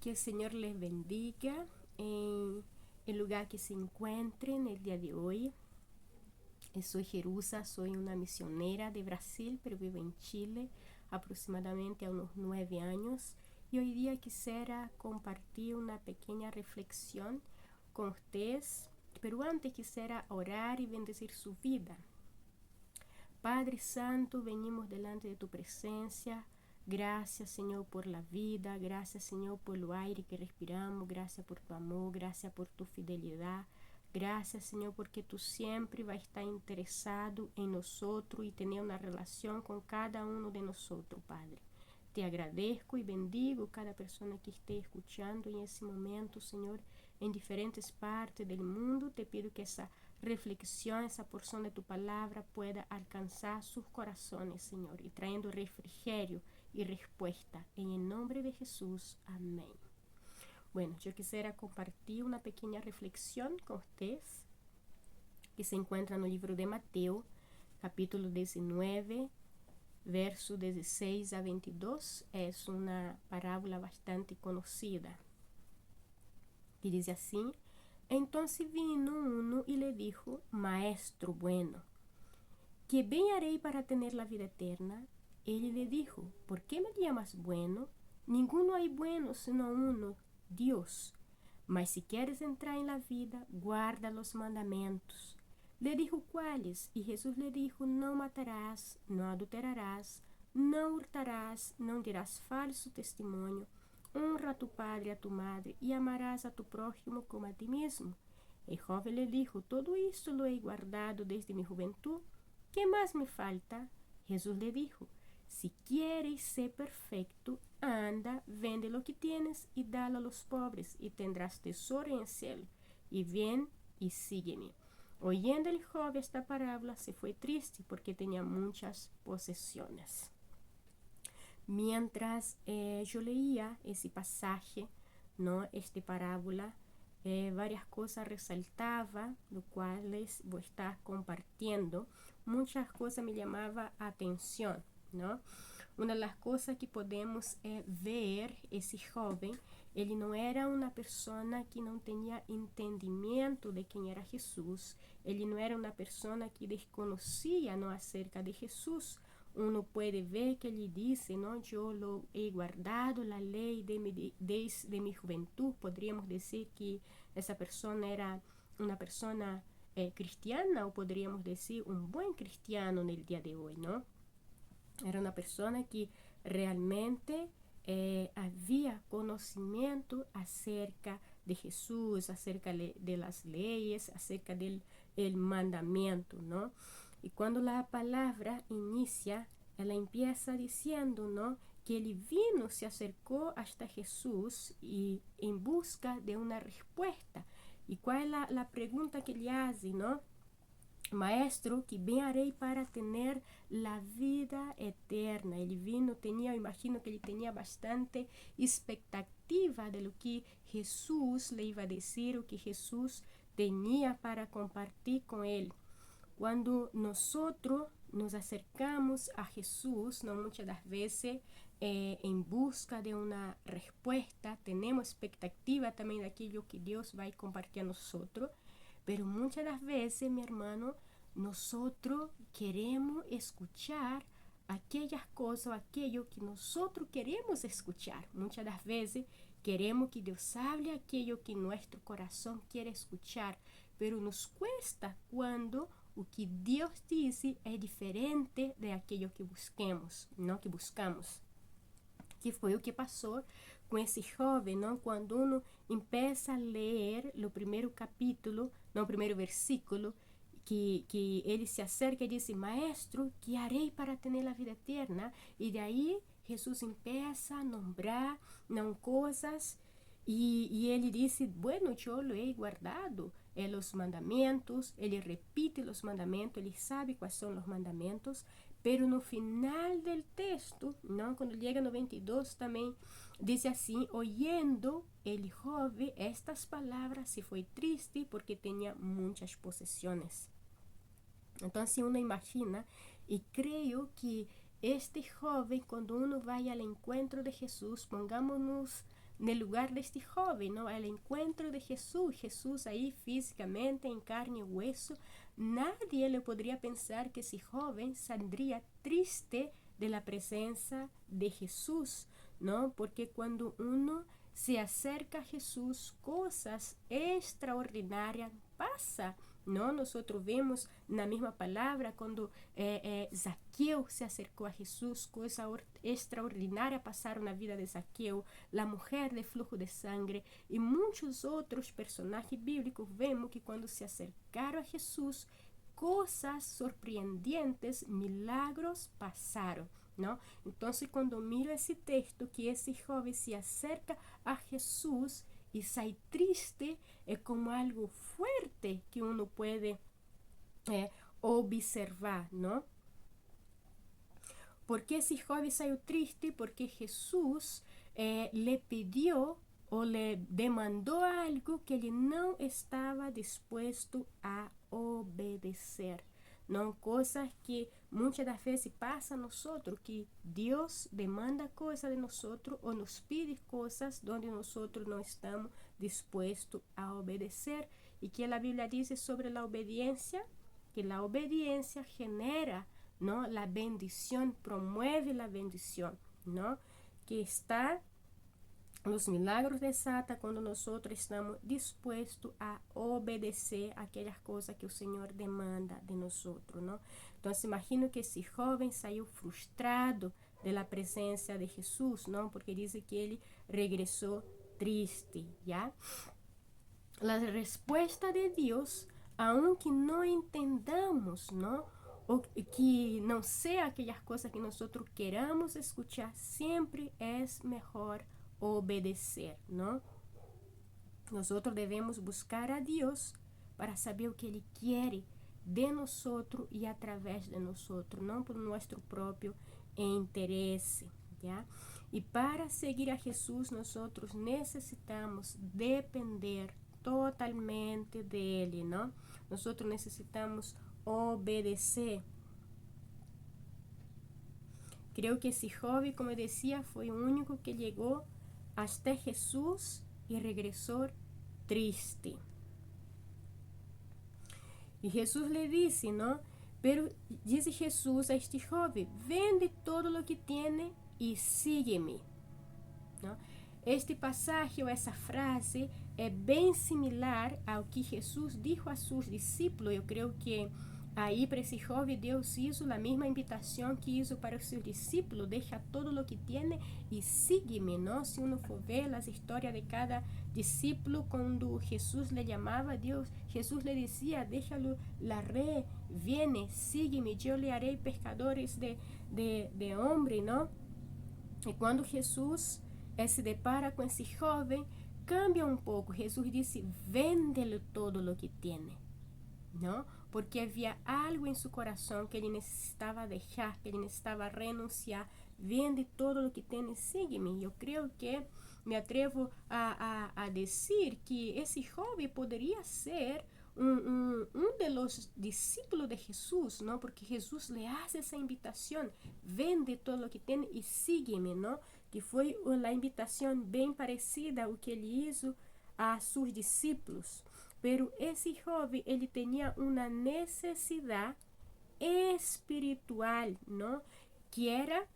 Que el Señor les bendiga en el lugar que se encuentren el día de hoy. Soy Jerusa, soy una misionera de Brasil, pero vivo en Chile aproximadamente a unos 9 años. Y hoy día quisiera compartir una pequeña reflexión con ustedes, pero antes quisiera orar y bendecir su vida. Padre Santo, venimos delante de tu presencia. Gracias, Señor, por la vida. Gracias, Señor, por el aire que respiramos. Gracias por tu amor. Gracias por tu fidelidad. Gracias, Señor, porque tú siempre vas a estar interesado en nosotros y tener una relación con cada uno de nosotros, Padre. Te agradezco y bendigo cada persona que esté escuchando en ese momento, Señor, en diferentes partes del mundo. Te pido que esa reflexión, esa porción de tu palabra pueda alcanzar sus corazones, Señor, y trayendo refrigerio y respuesta. En el nombre de Jesús, amén. Bueno, yo quisiera compartir una pequeña reflexión con ustedes que se encuentra en el libro de Mateo, capítulo 19, verso 16 a 22. Es una parábola bastante conocida, que dice así: Entonces vino uno y le dijo: Maestro bueno, ¿qué bien haré para tener la vida eterna? Él le dijo: ¿Por qué me llamas bueno? Ninguno hay bueno sino uno, Dios. Mas si quieres entrar en la vida, guarda los mandamientos. Le dijo: ¿cuáles? Y Jesús le dijo: no matarás, no adulterarás, no hurtarás, no dirás falso testimonio, honra a tu padre y a tu madre, y amarás a tu prójimo como a ti mismo. El joven le dijo: todo esto lo he guardado desde mi juventud. ¿Qué más me falta? Jesús le dijo: si quieres ser perfecto, anda, vende lo que tienes y dalo a los pobres, y tendrás tesoro en el cielo. Y ven y sígueme. Oyendo el joven esta parábola, se fue triste porque tenía muchas posesiones. Mientras yo leía ese pasaje, ¿no? Esta parábola, varias cosas resaltaba, lo cual les voy a estar compartiendo. Muchas cosas me llamaban atención, ¿no? Una de las cosas que podemos ver, ese joven, él no era una persona que no tenía entendimiento de quién era Jesús. Él no era una persona que desconocía, ¿no?, acerca de Jesús. Uno puede ver que ele dice, ¿no? Yo lo he guardado, la ley desde mi juventud. Podríamos decir que esa persona era una persona cristiana, o podríamos decir un buen cristiano en el día de hoy, ¿no? Era una persona que realmente había conocimiento acerca de Jesús, acerca de las leyes, acerca del mandamiento, ¿no? Y cuando la palabra inicia, ela empieza diciendo, ¿no?, que él vino, se acercó hasta Jesús y en busca de una respuesta. ¿Y cuál es la pregunta que le hace, ¿no? Maestro, ¿qué bien haré para tener la vida eterna? Él vino, imagino que él tenía bastante expectativa de lo que Jesús le iba a decir, o que Jesús tenía para compartir con él. Cuando nosotros nos acercamos a Jesús, ¿no?, muchas das veces en busca de una respuesta, tenemos expectativa también de aquello que Dios va a compartir a nosotros, pero muchas das veces, mi hermano, nosotros queremos escuchar aquellas cosas, aquello que nosotros queremos escuchar. Muchas das veces queremos que Dios hable aquello que nuestro corazón quiere escuchar, pero nos cuesta cuando o que Deus disse é diferente de aquilo que busquemos, não que buscamos. Que foi o que passou com esse jovem, não? Quando uno empieza a ler o primeiro capítulo, não, o primeiro versículo, que ele se acerca e diz: Maestro, que harei para ter a vida eterna? E de aí Jesus empieza a nombrar, não, coisas, e ele disse: bueno, eu lo he guardado los mandamentos. Ele repite los mandamentos, ele sabe quais são os mandamentos, pero no final del texto, não, quando chega no 22 também, diz assim: oyendo el joven estas palavras, se foi triste porque tinha muitas posesiones. Então, se uno imagina, e creio que este joven, quando uno vai ao encontro de Jesus, pongámonos en el lugar de este joven, ¿no? Al encuentro de Jesús, Jesús ahí físicamente en carne y hueso. Nadie le podría pensar que ese joven saldría triste de la presencia de Jesús, ¿no? Porque cuando uno se acerca a Jesús, cosas extraordinarias pasan, ¿no? Nosotros vemos en la misma palabra cuando Zaqueo se acercó a Jesús, cosas extraordinarias pasaron en la vida de Zaqueo, la mujer de flujo de sangre y muchos otros personajes bíblicos. Vemos que cuando se acercaron a Jesús, cosas sorprendentes, milagros pasaron, ¿no? Entonces cuando miro ese texto, que ese joven se acerca a Jesús y sai triste, es como algo fuerte que uno puede observar, ¿no? ¿Por qué ese joven salió triste? Porque Jesús le pidió o le demandó algo que él no estaba dispuesto a obedecer, ¿no? Cosas que muchas das veces pasa a nosotros, que Dios demanda cosas de nosotros o nos pide cosas donde nosotros no estamos dispuestos a obedecer, y que la Biblia dice sobre la obediencia, que la obediencia genera, ¿no? La bendición, promueve la bendición, ¿no? Que está los milagros desata cuando nosotros estamos dispuestos a obedecer aquellas cosas que el Señor demanda de nosotros, ¿no? Entonces imagino que ese joven salió frustrado de la presencia de Jesús, ¿no? Porque dice que él regresó triste, ¿ya? La respuesta de Dios, aunque no entendamos, ¿no? O que no sea aquellas cosas que nosotros queramos escuchar, siempre es mejor obedecer, ¿no? Nosotros debemos buscar a Dios para saber o que Ele quiere de nosotros e através de nosotros, não por nosso próprio interesse, ¿ya? E para seguir a Jesus, nós necessitamos depender totalmente dele, ¿no? Nós necessitamos obedecer. Creo que esse joven, como eu decía, foi o único que chegou hasta Jesús y regresó triste. Y Jesús le dice, ¿no? Pero dice Jesús a este joven, vende todo lo que tiene y sígueme, ¿no? Este pasaje o essa frase é bem similar ao que Jesus dijo a seus discípulos. Eu creio que aí para esse jovem Deus hizo a mesma invitação que hizo para os seus discípulos: deixa todo lo que tiene e sigue-me, ¿no? Se uno for ver as histórias de cada discípulo, quando Jesus le chamava, Jesus le dizia: déjalo la red, viene, sígue-me, eu le haré pescadores de hombre, ¿no? E quando Jesus se depara com esse jovem, cambia um pouco. Jesus disse: véndelo todo lo que tiene, ¿no? Porque havia algo em seu coração que ele necessitava deixar, que ele necessitava renunciar. Vende todo lo que tiene, sigue-me. Eu creio que me atrevo a dizer que esse jovem poderia ser um de los discípulos de Jesús, ¿no? Porque Jesús le hace esa invitación: vende todo lo que tiene y sígueme, ¿no? Que foi uma invitação bem parecida ao que ele hizo a seus discípulos. Pero esse jovem, ele tinha uma necessidade espiritual, ¿no? Que era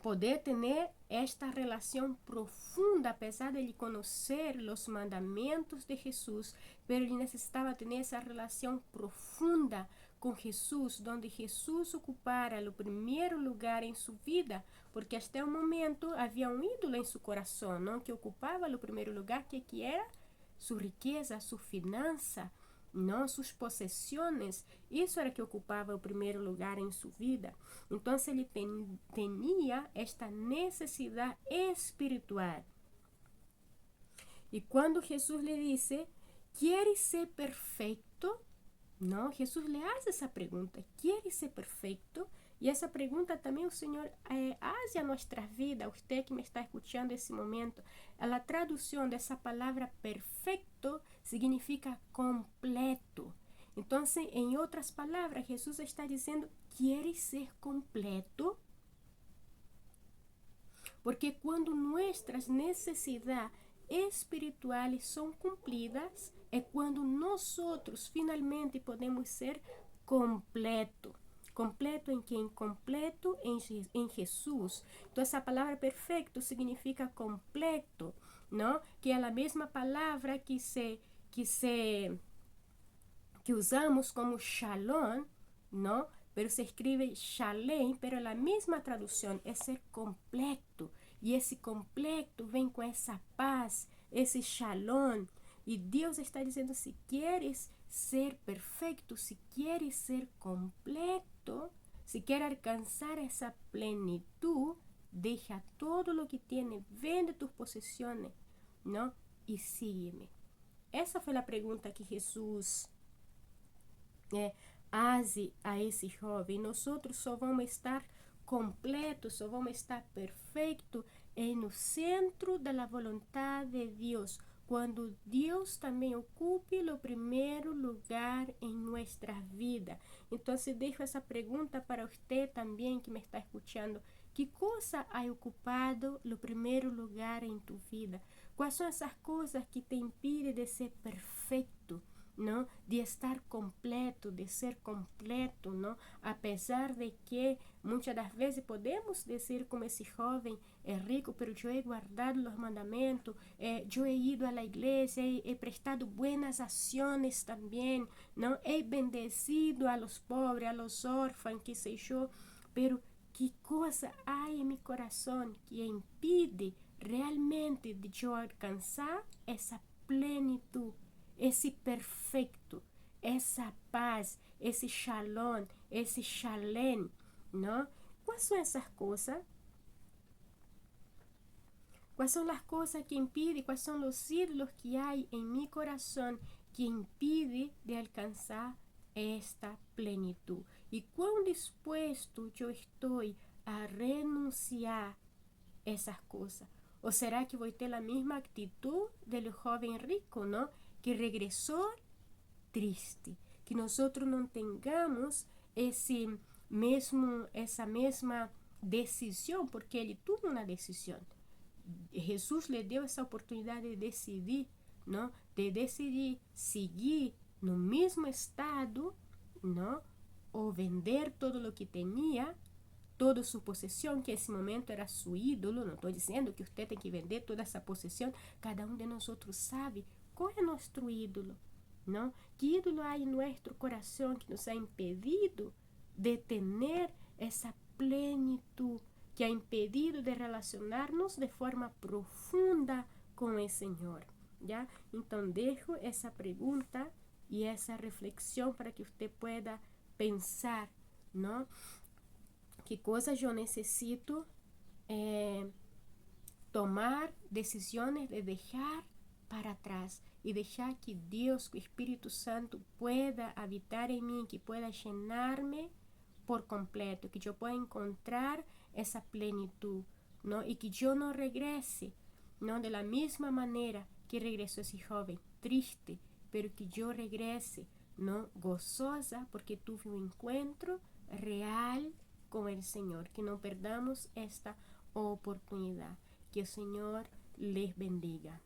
poder ter esta relação profunda, apesar de ele conhecer os mandamentos de Jesus, pero ele necessitava ter essa relação profunda com Jesus, onde Jesus ocupara o primeiro lugar em sua vida, porque até o momento havia um ídolo em seu coração, não? Que ocupava o primeiro lugar, que era sua riqueza, sua finança, não, suas possessões. Isso era que ocupava o primeiro lugar em sua vida. Então ele tinha esta necessidade espiritual. E quando Jesus lhe disse: ¿quieres ser perfeito? Não, Jesus lhe faz essa pergunta: ¿quieres ser perfeito? E essa pergunta também o Senhor faz a nossa vida, você que me está escutando nesse momento. A tradução dessa palavra perfeito significa completo. Então, em outras palavras, Jesus está dizendo: ¿quieres ser completo? Porque cuando nuestras necesidades espirituales son cumplidas, é quando nós outros finalmente podemos ser completo. Completo em quem? Completo em Jesus. Então, essa palavra perfeito significa completo, não? Que é a mesma palavra que usamos como shalom, não? Pero se escribe shalem, pero a mesma tradução é ser completo. E esse completo vem com essa paz, esse shalom. E Deus está dizendo, se queres ser perfeito, se queres ser completo, se quer alcançar essa plenitud, deja todo lo que tiene, vende tus posesiones, ¿no? Y sígueme. Essa foi a pergunta que Jesus hace a esse jovem. Nós só vamos estar completos, só vamos estar perfeitos no centro da vontade de Deus, quando Deus também ocupe o primeiro lugar em nossa vida. Então, deixo essa pergunta para você também que me está escutando. Que coisa ha ocupado o primeiro lugar em tu vida? Quais são essas coisas que te impedem de ser perfeito? ¿No? De estar completo, de ser completo, ¿no? A pesar de que muitas das vezes podemos dizer como esse jovem é rico, pero eu he guardado os mandamentos, eu he ido a la igreja, he prestado buenas ações também, não? He bendecido a los pobres, a los órfãos, que sei eu, pero que coisa há em meu coração que impede realmente de eu alcançar essa plenitude, esse perfeito, essa paz, esse shalom, esse shalem, não? Quais são essas coisas? Quais são as coisas que impedem? Quais são os ídolos que há em meu coração que impedem de alcançar esta plenitude? E quão disposto eu estou a renunciar essas coisas? Ou será que vou ter a mesma atitude do jovem rico, não? Que regressou triste, que nós não tenhamos essa mesma decisão, porque ele teve uma decisão. Jesus lhe deu essa oportunidade de decidir, não? De decidir seguir no mesmo estado, não? Ou vender todo o que tinha, toda sua possessão, que nesse momento era seu ídolo. Não estou dizendo que você tem que vender toda essa possessão. Cada um de nós sabe qual é nosso ídolo, não? Que ídolo há em nosso coração que nos ha impedido de ter essa plenitude, que ha impedido de relacionar-nos de forma profunda com o Senhor, já? Então, deixo essa pergunta e essa reflexão para que você pueda pensar, não? Que coisas eu necessito tomar decisões de deixar para trás e deixar que Deus, que o Espírito Santo pueda habitar em mim, que pueda llenar-me por completo, que eu pueda encontrar essa plenitude, não? E que eu não regresse, não, de la mesma maneira que regressou esse jovem, triste, pero que eu regresse, não, gozosa, porque tive um encontro real com o Senhor. Que não perdamos esta oportunidade. Que o Senhor les bendiga.